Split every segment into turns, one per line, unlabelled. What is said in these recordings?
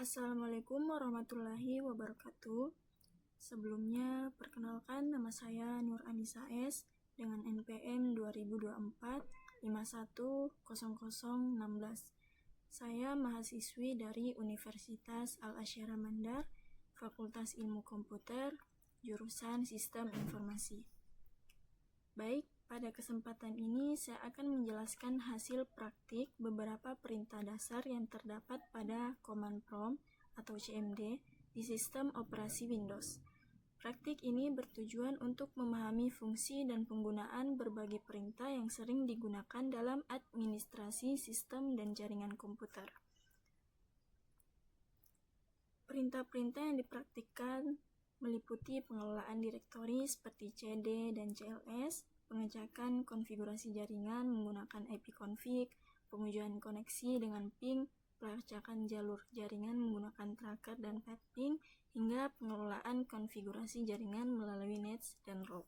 Assalamualaikum warahmatullahi wabarakatuh. Sebelumnya, perkenalkan nama saya Nur Anissa S dengan NPM 2024 510016. Saya mahasiswi dari Universitas Al-Asyara Mandar, Fakultas Ilmu Komputer, jurusan Sistem Informasi. Baik, pada kesempatan ini saya akan menjelaskan hasil praktik beberapa perintah dasar yang terdapat pada Command Prompt atau CMD di sistem operasi Windows. Praktik ini bertujuan untuk memahami fungsi dan penggunaan berbagai perintah yang sering digunakan dalam administrasi sistem dan jaringan komputer. Perintah-perintah yang dipraktikkan meliputi pengelolaan direktori seperti CD dan CLS, pengecekan konfigurasi jaringan menggunakan ipconfig, pengujian koneksi dengan ping, pelacakan jalur jaringan menggunakan tracker dan pathping, hingga pengelolaan konfigurasi jaringan melalui nets dan route.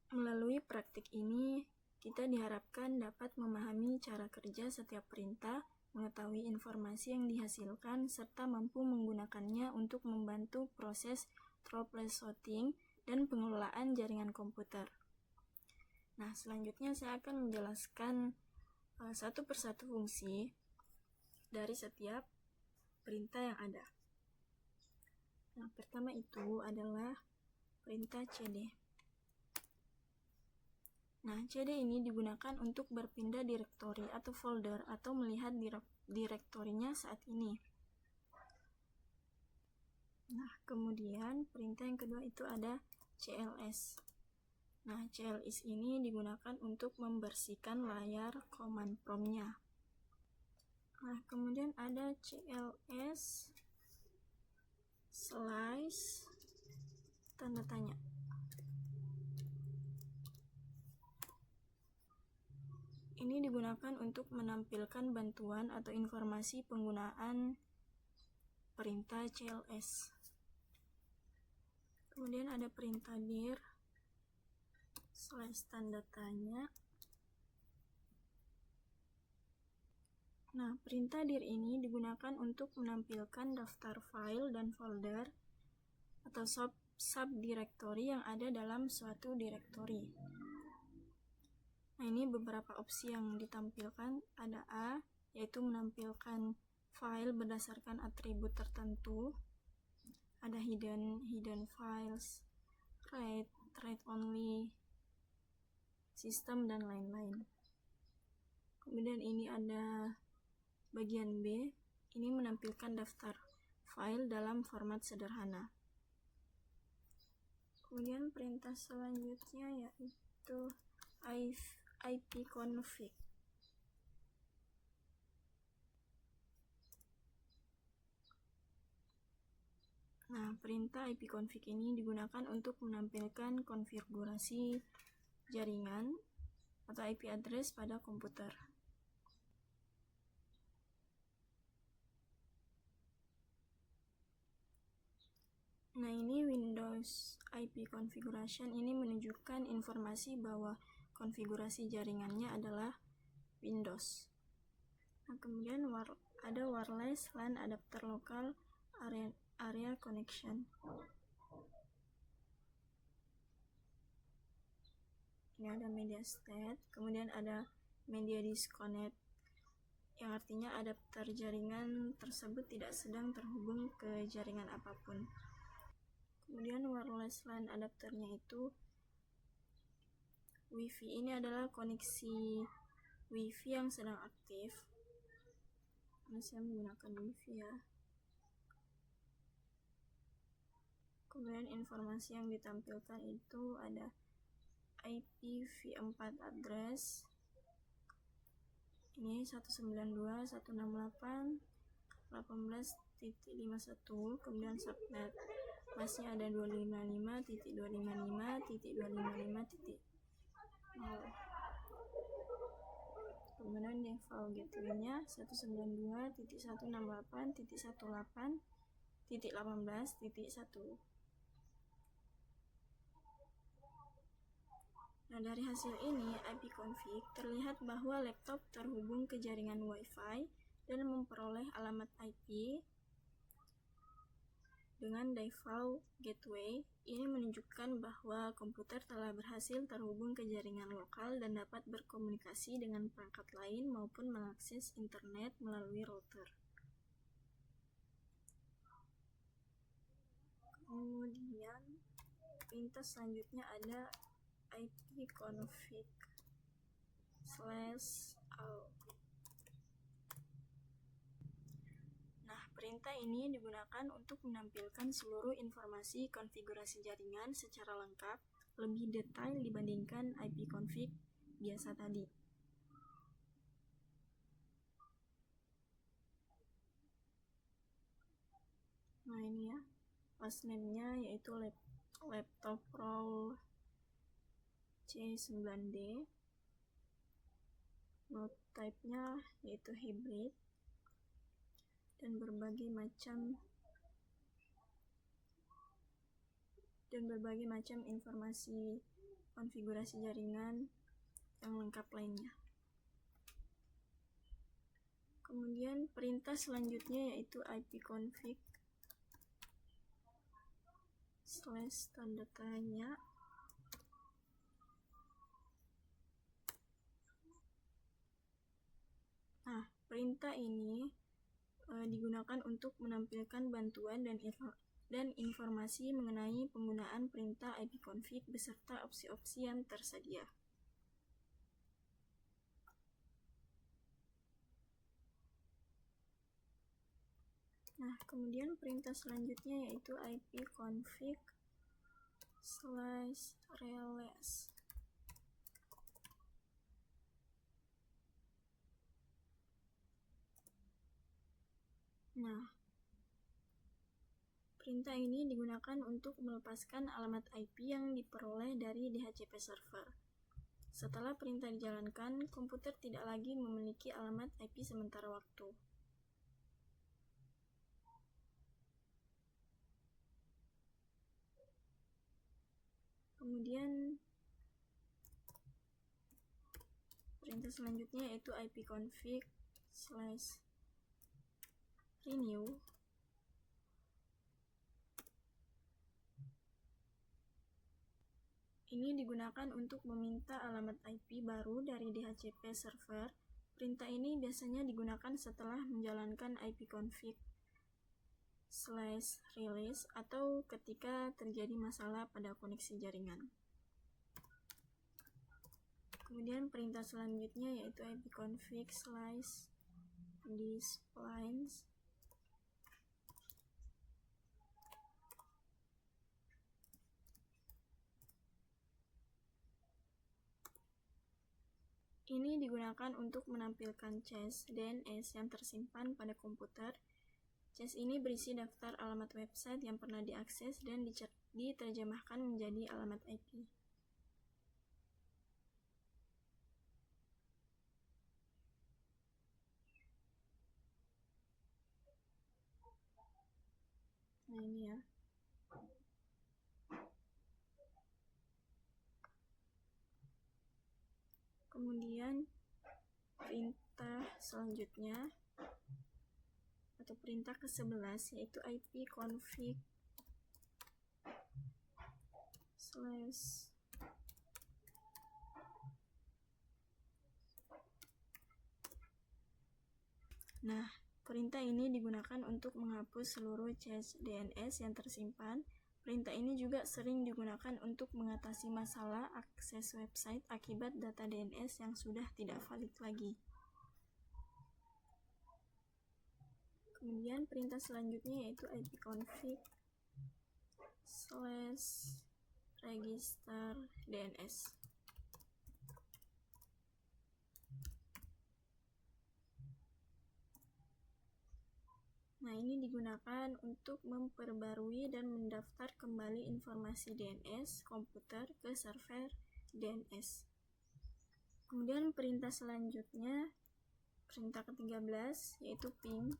Melalui praktik ini, kita diharapkan dapat memahami cara kerja setiap perintah, mengetahui informasi yang dihasilkan, serta mampu menggunakannya untuk membantu proses troubleshooting dan pengelolaan jaringan komputer. Nah, selanjutnya saya akan menjelaskan satu persatu fungsi dari setiap perintah yang ada. Nah, pertama itu adalah perintah CD. Nah, CD ini digunakan untuk berpindah direktori atau folder atau melihat direktorinya saat ini. Nah, kemudian perintah yang kedua itu ada CLS. Nah, CLS ini digunakan untuk membersihkan layar command prompt-nya. Nah, kemudian ada CLS slice tanda tanya. Ini digunakan untuk menampilkan bantuan atau informasi penggunaan perintah CLS. Kemudian ada perintah dir slash tanda tanya. Nah, perintah dir ini digunakan untuk menampilkan daftar file dan folder atau subdirektori yang ada dalam suatu direktori. Nah, ini beberapa opsi yang ditampilkan. Ada A, yaitu menampilkan file berdasarkan atribut tertentu. Ada hidden files, read only, sistem, dan lain-lain. Kemudian ini ada bagian B, ini menampilkan daftar file dalam format sederhana. Kemudian perintah selanjutnya yaitu ipconfig. Nah, perintah ipconfig ini digunakan untuk menampilkan konfigurasi jaringan atau IP address pada komputer. Nah, ini Windows IP configuration ini menunjukkan informasi bahwa konfigurasi jaringannya adalah Windows. Nah, kemudian ada wireless LAN adapter lokal area connection. Ini ada media state, kemudian ada media disconnect, yang artinya adapter jaringan tersebut tidak sedang terhubung ke jaringan apapun. Kemudian wireless LAN adapternya itu WiFi. Ini adalah koneksi WiFi yang sedang aktif. Saya menggunakan WiFi ya. Kemudian informasi yang ditampilkan itu ada IPv4 address. Ini 192.168.18.51. Kemudian subnet masih ada 255.255.255.0. Kemudian default gateway-nya 192.168.18.18.1. Nah, dari hasil ini, ipconfig terlihat bahwa laptop terhubung ke jaringan Wi-Fi dan memperoleh alamat IP dengan default gateway. Ini menunjukkan bahwa komputer telah berhasil terhubung ke jaringan lokal dan dapat berkomunikasi dengan perangkat lain maupun mengakses internet melalui router. Kemudian perintah selanjutnya ada ipconfig/all. Perintah ini digunakan untuk menampilkan seluruh informasi konfigurasi jaringan secara lengkap, lebih detail dibandingkan ipconfig biasa tadi. Nah ini ya, hostname-nya yaitu laptop roll C9D, node type-nya yaitu hybrid, dan berbagai macam informasi konfigurasi jaringan yang lengkap lainnya. Kemudian perintah selanjutnya yaitu ipconfig/tanda tanya. Perintah ini digunakan untuk menampilkan bantuan dan informasi mengenai penggunaan perintah ipconfig beserta opsi-opsi yang tersedia. Kemudian perintah selanjutnya yaitu ipconfig/release. Perintah ini digunakan untuk melepaskan alamat IP yang diperoleh dari DHCP server. Setelah perintah dijalankan, komputer tidak lagi memiliki alamat IP sementara waktu. Kemudian perintah selanjutnya yaitu ipconfig/renew. Ini digunakan untuk meminta alamat IP baru dari DHCP server. Perintah ini biasanya digunakan setelah menjalankan ipconfig/release atau ketika terjadi masalah pada koneksi jaringan. Kemudian perintah selanjutnya yaitu ipconfig/displace. Ini digunakan untuk menampilkan cache DNS yang tersimpan pada komputer. Cache ini berisi daftar alamat website yang pernah diakses dan diterjemahkan menjadi alamat IP. Nah ini ya. Kemudian perintah selanjutnya atau perintah ke-11 yaitu ipconfig/. Perintah ini digunakan untuk menghapus seluruh cache DNS yang tersimpan. Perintah ini juga sering digunakan untuk mengatasi masalah akses website akibat data DNS yang sudah tidak valid lagi. Kemudian perintah selanjutnya yaitu ipconfig/register DNS. Ini digunakan untuk memperbarui dan mendaftar kembali informasi DNS komputer ke server DNS. Kemudian perintah selanjutnya, perintah ke-13 yaitu ping.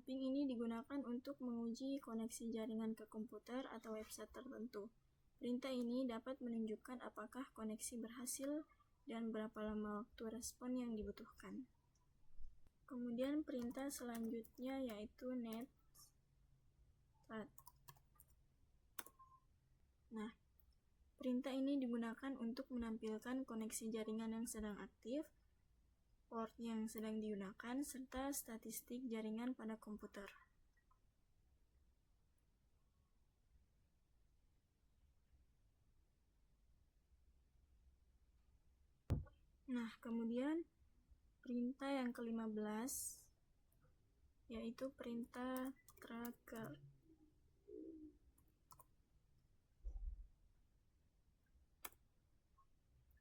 Ping ini digunakan untuk menguji koneksi jaringan ke komputer atau website tertentu. Perintah ini dapat menunjukkan apakah koneksi berhasil dan berapa lama waktu respon yang dibutuhkan. Kemudian perintah selanjutnya yaitu net. Nah, perintah ini digunakan untuk menampilkan koneksi jaringan yang sedang aktif, port yang sedang digunakan, serta statistik jaringan pada komputer. Nah, kemudian perintah yang ke-15 yaitu perintah tracker.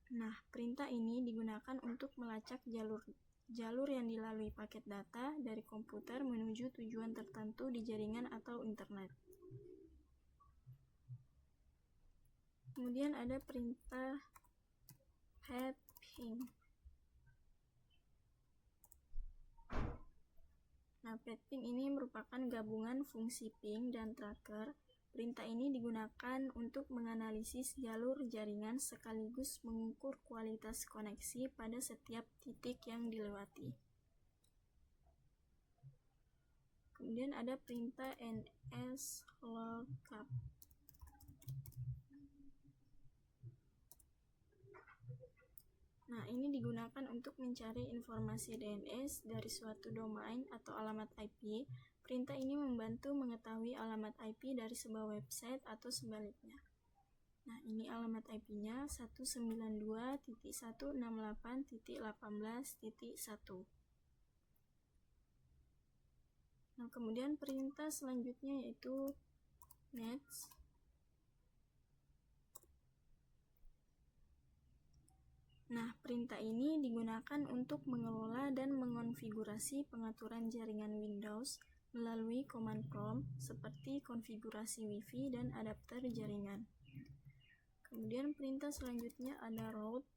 Nah, perintah ini digunakan untuk melacak jalur yang dilalui paket data dari komputer menuju tujuan tertentu di jaringan atau internet. Kemudian ada perintah ping. Nah, ping ini merupakan gabungan fungsi ping dan tracker. Perintah ini digunakan untuk menganalisis jalur jaringan sekaligus mengukur kualitas koneksi pada setiap titik yang dilewati. Kemudian ada perintah nslookup. Nah, ini digunakan untuk mencari informasi DNS dari suatu domain atau alamat IP. Perintah ini membantu mengetahui alamat IP dari sebuah website atau sebaliknya. Nah, ini alamat IP-nya 192.168.18.1. Nah, kemudian perintah selanjutnya yaitu nets. Nah, perintah ini digunakan untuk mengelola dan mengonfigurasi pengaturan jaringan Windows melalui command prompt seperti konfigurasi Wi-Fi dan adapter jaringan. Kemudian perintah selanjutnya ada route.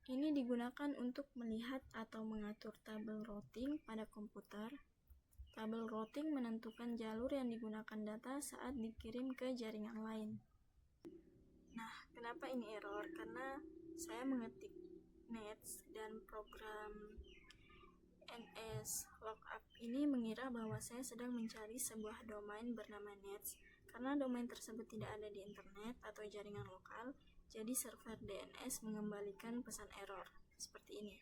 Ini digunakan untuk melihat atau mengatur tabel routing pada komputer. Tabel routing menentukan jalur yang digunakan data saat dikirim ke jaringan lain. Nah, kenapa ini error? Karena saya mengetik nets dan program nslookup ini mengira bahwa saya sedang mencari sebuah domain bernama nets. Karena domain tersebut tidak ada di internet atau jaringan lokal, jadi server DNS mengembalikan pesan error seperti ini.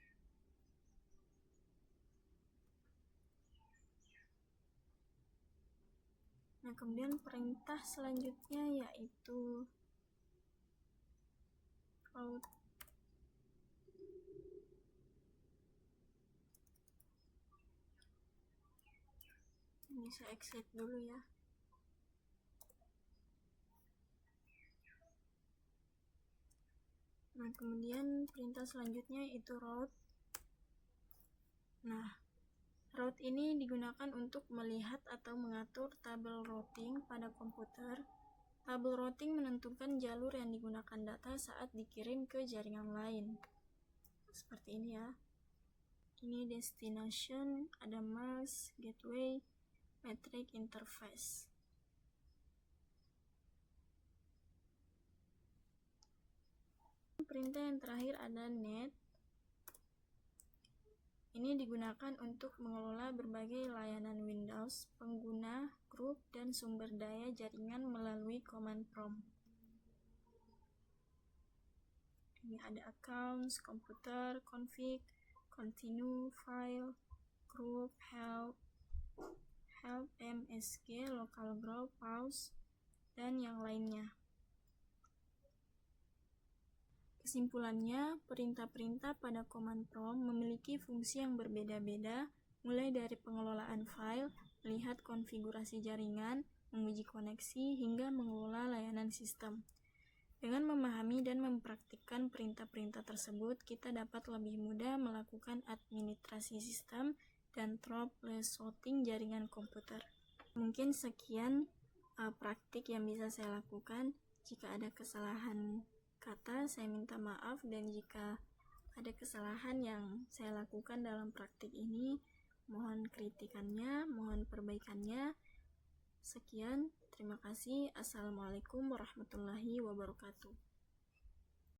Nah, kemudian perintah selanjutnya yaitu route. Ini saya exit dulu ya. Nah, kemudian perintah selanjutnya itu route. Nah, route ini digunakan untuk melihat atau mengatur tabel routing pada komputer. Tabel routing menentukan jalur yang digunakan data saat dikirim ke jaringan lain. Seperti ini ya. Ini destination, ada mask, gateway, metric interface. Perintah yang terakhir ada net. Ini digunakan untuk mengelola berbagai layanan Windows, pengguna, grup, dan sumber daya jaringan melalui command prompt. Ini ada accounts, komputer, config, continue, file, group, help, MSG, local group, pause, dan yang lainnya. Kesimpulannya, perintah-perintah pada command prompt memiliki fungsi yang berbeda-beda, mulai dari pengelolaan file, melihat konfigurasi jaringan, menguji koneksi, hingga mengelola layanan sistem. Dengan memahami dan mempraktikkan perintah-perintah tersebut, kita dapat lebih mudah melakukan administrasi sistem dan troubleshooting jaringan komputer. Mungkin sekian praktik yang bisa saya lakukan. Jika ada kesalahan kata, saya minta maaf, dan jika ada kesalahan yang saya lakukan dalam praktik ini, mohon kritikannya, mohon perbaikannya. Sekian, Terima kasih. Assalamualaikum warahmatullahi wabarakatuh.